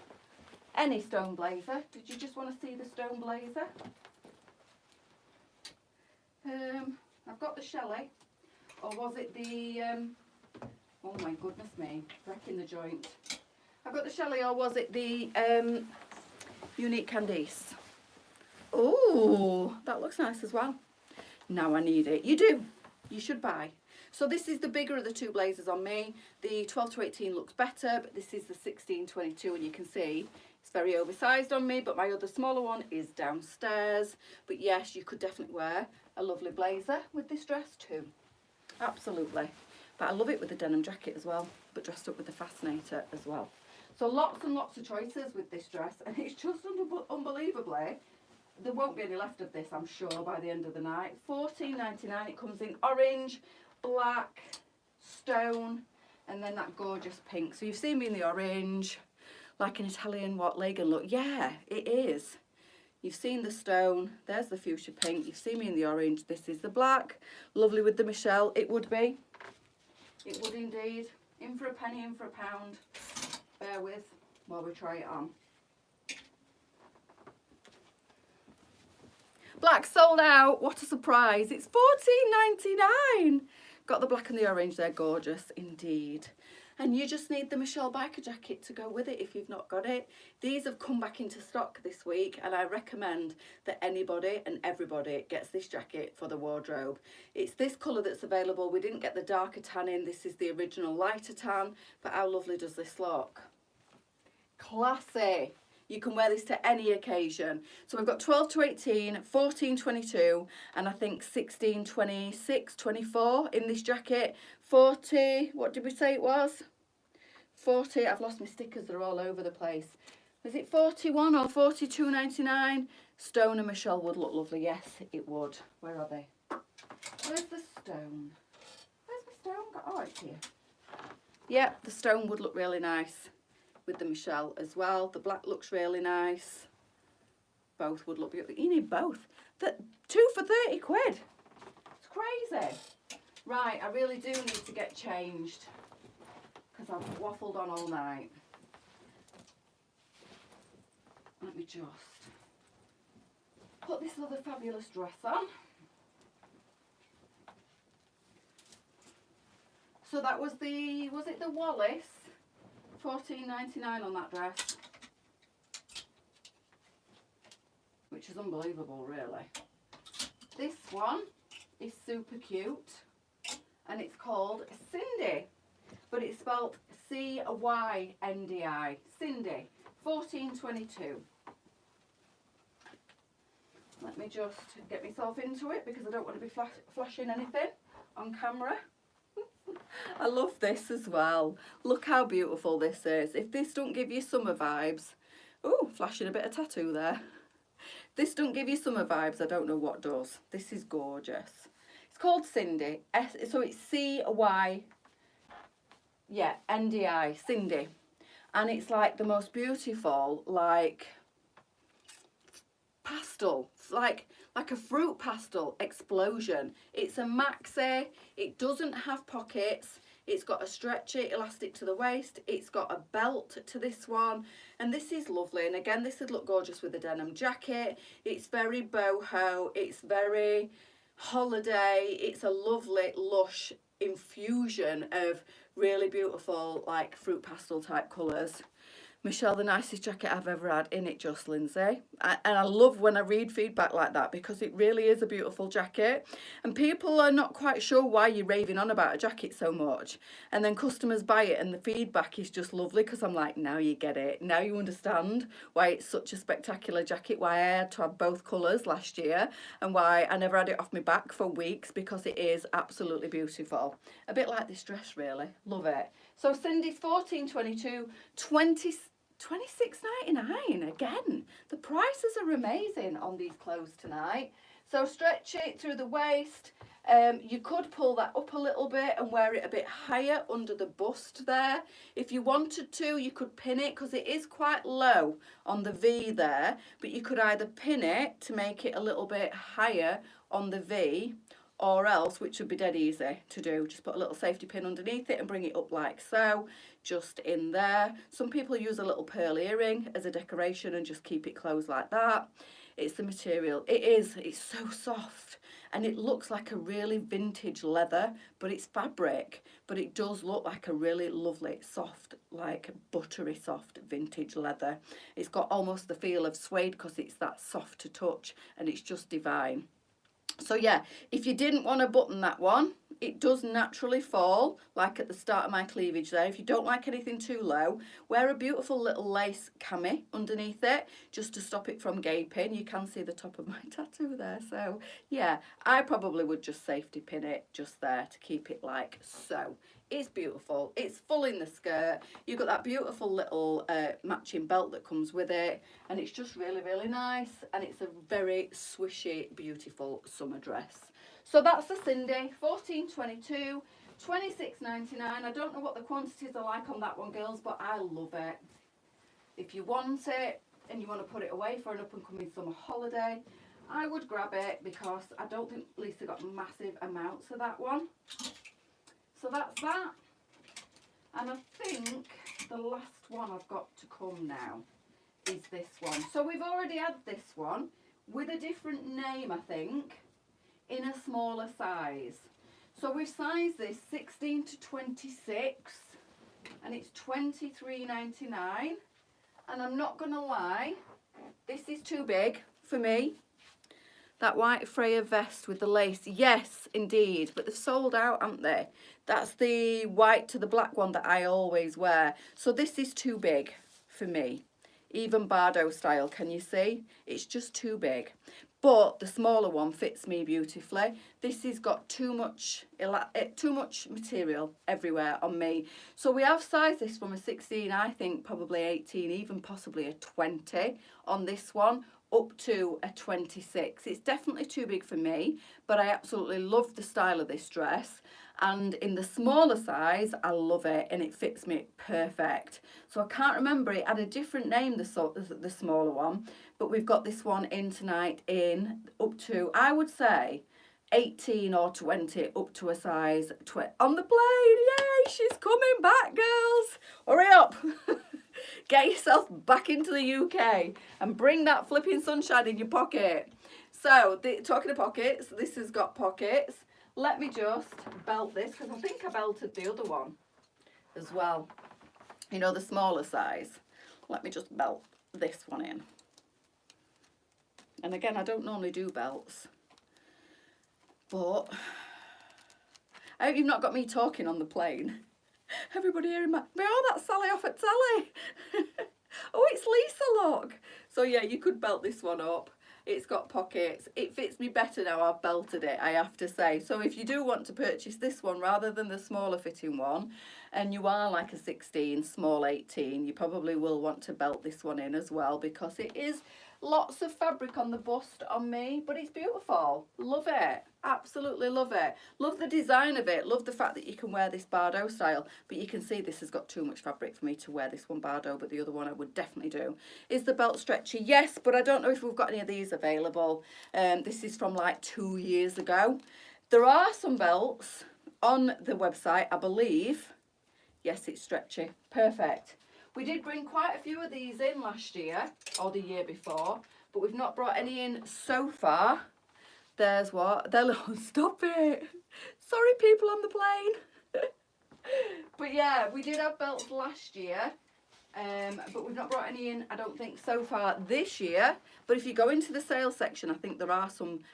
Any stone blazer? Did you just want to see the stone blazer? I've got the Shelley, or was it the, oh my goodness me, wrecking the joint. I've got the Shelley, or was it the Unique Candice? Oh, that looks nice as well. Now I need it. You do. You should buy. So this is the bigger of the two blazers on me. The 12 to 18 looks better, but this is the 16-22, and you can see it's very oversized on me, but my other smaller one is downstairs. But yes, you could definitely wear a lovely blazer with this dress too. Absolutely. But I love it with the denim jacket as well, but dressed up with the fascinator as well. So lots and lots of choices with this dress, and it's just unbelievably, there won't be any left of this, I'm sure, by the end of the night. $14.99. It comes in orange, black, stone, and then that gorgeous pink. So you've seen me in the orange, like an Italian Legan look. Yeah, it is. You've seen the stone. There's the fuchsia pink. You've seen me in the orange. This is the black. Lovely with the Michelle. It would be. It would indeed. In for a penny, in for a pound. Bear with while we try it on. Black sold out. What a surprise. It's $14.99. Got the black and the orange. They're gorgeous indeed. And you just need the Michelle biker jacket to go with it if you've not got it. These have come back into stock this week, and I recommend that anybody and everybody gets this jacket for the wardrobe. It's this colour that's available. We didn't get the darker tan in. This is the original lighter tan, but how lovely does this look? Classy. You can wear this to any occasion. So we've got 12 to 18, 14, 22, and I think 16, 26, 24 in this jacket. 40, what did we say it was? 40, I've lost my stickers, they're all over the place. Was it 41 or 42.99? Stone and Michelle would look lovely. Yes, it would. Where are they? Where's the stone? Where's my stone? Oh, it's here. Yeah, the stone would look really nice with the Michelle as well. The black looks really nice. Both would look beautiful. You need both. 2 for 30 quid. It's crazy. Right, I really do need to get changed because I've waffled on all night. Let me just put this other fabulous dress on. So that was it the Wallace? $14.99 on that dress. Which is unbelievable, really. This one is super cute. And it's called Cindy. But it's spelled C-Y-N-D-I. Cindy. $14.22. Let me just get myself into it because I don't want to be flashing anything on camera. I love this as well. Look how beautiful this is. If this don't give you summer vibes, oh, flashing a bit of tattoo there. If this don't give you summer vibes, I don't know what does. This is gorgeous. It's called Cindy. So it's C-Y, yeah, N-D-I, Cindy. And it's like the most beautiful, like pastel, like a fruit pastel explosion. It's a maxi. It doesn't have pockets. It's got a stretchy elastic to the waist. It's got a belt to this one. And this is lovely. And again, this would look gorgeous with a denim jacket. It's very boho. It's very holiday. It's a lovely, lush infusion of really beautiful, like fruit pastel type colours. Michelle, the nicest jacket I've ever had, in it just, Lindsay. And I love when I read feedback like that because it really is a beautiful jacket. And people are not quite sure why you're raving on about a jacket so much. And then customers buy it and the feedback is just lovely because I'm like, now you get it. Now you understand why it's such a spectacular jacket, why I had to have both colours last year and why I never had it off my back for weeks because it is absolutely beautiful. A bit like this dress, really. Love it. So Cindy's $14.22, $26.99 again. The prices are amazing on these clothes tonight. So stretch it through the waist. You could pull that up a little bit and wear it a bit higher under the bust there. If you wanted to, you could pin it because it is quite low on the V there. But you could either pin it to make it a little bit higher on the V, or else, which would be dead easy to do, just put a little safety pin underneath it and bring it up like so, just in there. Some people use a little pearl earring as a decoration and just keep it closed like that. It's the material. It's so soft and it looks like a really vintage leather, but it's fabric, but it does look like a really lovely, soft, like buttery soft vintage leather. It's got almost the feel of suede because it's that soft to touch and it's just divine. So yeah, if you didn't want to button that one, it does naturally fall, like at the start of my cleavage there. If you don't like anything too low, wear a beautiful little lace cami underneath it, just to stop it from gaping. You can see the top of my tattoo there. So yeah, I probably would just safety pin it just there to keep it like so. It's beautiful. It's full in the skirt. You've got that beautiful little matching belt that comes with it. And it's just really, really nice. And it's a very swishy, beautiful summer dress. So that's the Cindy, $14.22, $26.99. I don't know what the quantities are like on that one, girls, but I love it. If you want it and you want to put it away for an up-and-coming summer holiday, I would grab it because I don't think Lisa got massive amounts of that one. So that's that. And I think the last one I've got to come now is this one. So we've already had this one, with a different name, I think, in a smaller size. So we've sized this 16 to 26 and it's $23.99. And I'm not going to lie, this is too big for me. That white Freya vest with the lace, yes, indeed, but they've sold out, haven't they? That's the white to the black one that I always wear. So this is too big for me. Even Bardo style, can you see? It's just too big. But the smaller one fits me beautifully. This has got too much material everywhere on me. So we have sized this from a 16, I think probably 18, even possibly a 20 on this one, up to a 26. It's definitely too big for me, but I absolutely love the style of this dress. And in the smaller size, I love it and it fits me perfect. So I can't remember, it had a different name, the smaller one, but we've got this one in tonight in up to, I would say, 18 or 20, up to a size 20. On the plane, yay, she's coming back, girls. Hurry up. Get yourself back into the UK and bring that flipping sunshine in your pocket. So, talking of pockets, this has got pockets. Let me just belt this, because I think I belted the other one as well. You know, the smaller size. Let me just belt this one in. And again, I don't normally do belts. But I hope you've not got me talking on the plane. Everybody hearing oh, that's Sally off at telly. Oh, it's Lisa, look. So yeah, you could belt this one up. It's got pockets. It fits me better now I've belted it, I have to say. So if you do want to purchase this one rather than the smaller fitting one, and you are like a 16, small 18, you probably will want to belt this one in as well, because it is lots of fabric on the bust on me, but it's beautiful. Love it. Absolutely love it. Love the design of it. Love the fact that you can wear this Bardo style, but you can see this has got too much fabric for me to wear this one Bardo, but the other one I would definitely do. Is the belt stretchy? Yes, but I don't know if we've got any of these available. This is from like 2 years ago. There are some belts on the website, I believe. Yes, it's stretchy. Perfect. We did bring quite a few of these in last year, or the year before, but we've not brought any in so far. There's what? Stop it. Sorry, people on the plane. But yeah, we did have belts last year, but we've not brought any in, I don't think, so far this year. But if you go into the sales section, I think there are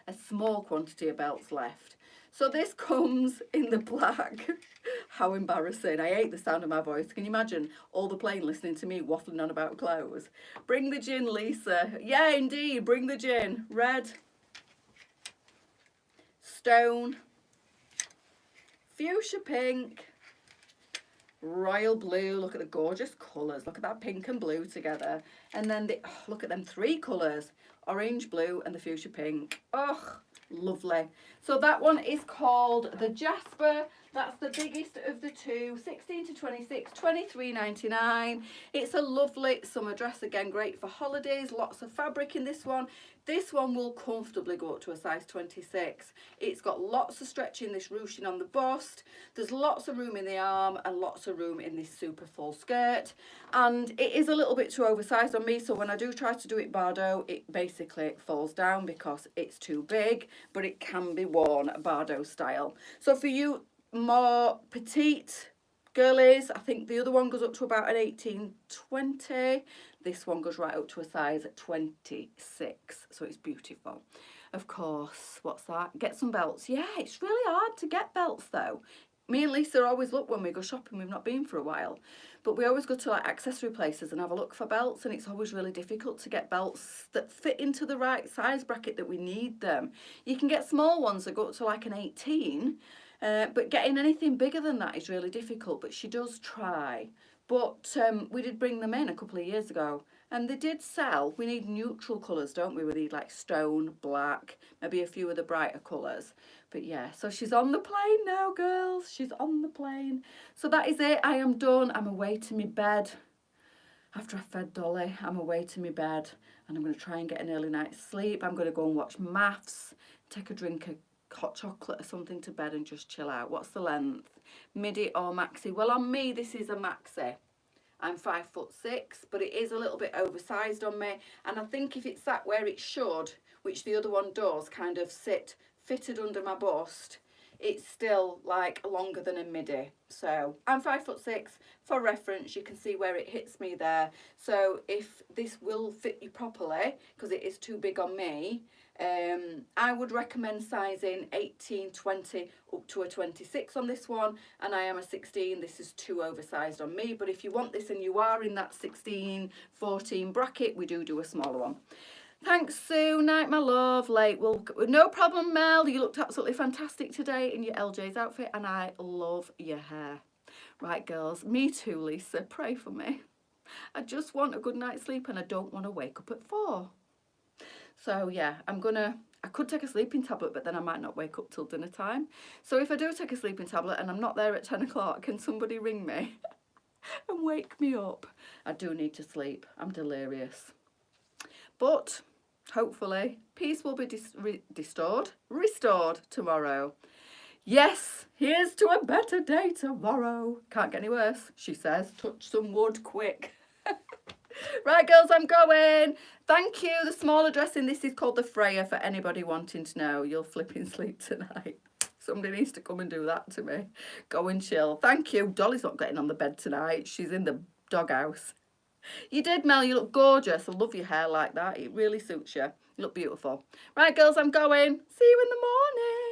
a small quantity of belts left. So this comes in the black. How embarrassing. I hate the sound of my voice. Can you imagine all the plane listening to me waffling on about clothes? Bring the gin, Lisa. Yeah, indeed. Bring the gin. Red. Stone. Fuchsia pink. Royal blue. Look at the gorgeous colours. Look at that pink and blue together. And then look at them 3 colours. Orange, blue and the fuchsia pink. Oh, lovely. So that one is called the Jasper. That's the biggest of the two, 16 to 26, $23.99. It's a lovely summer dress, again, great for holidays. Lots of fabric in this one. This one will comfortably go up to a size 26. It's got lots of stretch in this ruching on the bust. There's lots of room in the arm and lots of room in this super full skirt. And it is a little bit too oversized on me, so when I do try to do it Bardo, it basically falls down because it's too big, but it can be worn Bardo style. So for you more petite girlies, I think the other one goes up to about an 18, 20. This one goes right up to a size 26, so it's beautiful. Of course, what's that? Get some belts. Yeah, it's really hard to get belts though. Me and Lisa always look when we go shopping. We've not been for a while, but we always go to like accessory places and have a look for belts, and it's always really difficult to get belts that fit into the right size bracket that we need them. You can get small ones that go up to like an 18, but getting anything bigger than that is really difficult, but she does try. But we did bring them in a couple of years ago, and they did sell. We need neutral colours, don't we? We need like stone, black, maybe a few of the brighter colours. But yeah, so she's on the plane now, girls. She's on the plane. So that is it. I am done. I'm away to my bed. After I fed Dolly, I'm away to my bed, and I'm going to try and get an early night's sleep. I'm going to go and watch maths, take a drink of hot chocolate or something to bed and just chill out. What's the length? Midi or maxi? Well, on me, this is a maxi. I'm 5'6", but it is a little bit oversized on me. And I think if it sat where it should, which the other one does kind of sit fitted under my bust, it's still like longer than a midi. So I'm 5'6". For reference, you can see where it hits me there. So if this will fit you properly, because it is too big on me, I would recommend sizing 18, 20 up to a 26 on this one, and I am a 16. This is too oversized on me, but if you want this and you are in that 16, 14 bracket, we do a smaller one. Thanks, Sue. Night, my love. Late. Well, no problem, Mel. You looked absolutely fantastic today in your LJ's outfit, and I love your hair. Right, girls. Me too, Lisa. Pray for me. I just want a good night's sleep, and I don't want to wake up at 4. So, yeah, I could take a sleeping tablet, but then I might not wake up till dinner time. So if I do take a sleeping tablet and I'm not there at 10 o'clock, can somebody ring me and wake me up? I do need to sleep. I'm delirious. But hopefully peace will be restored tomorrow. Yes, here's to a better day tomorrow. Can't get any worse, she says. Touch some wood quick. Right, girls, I'm going. Thank you. The smaller dress in this is called the Freya, for anybody wanting to know. You'll flipping sleep tonight. Somebody needs to come and do that to me. Go and chill. Thank you. Dolly's not getting on the bed tonight. She's in the doghouse. You did, Mel. You look gorgeous. I love your hair like that. It really suits you. You look beautiful. Right, girls, I'm going. See you in the morning.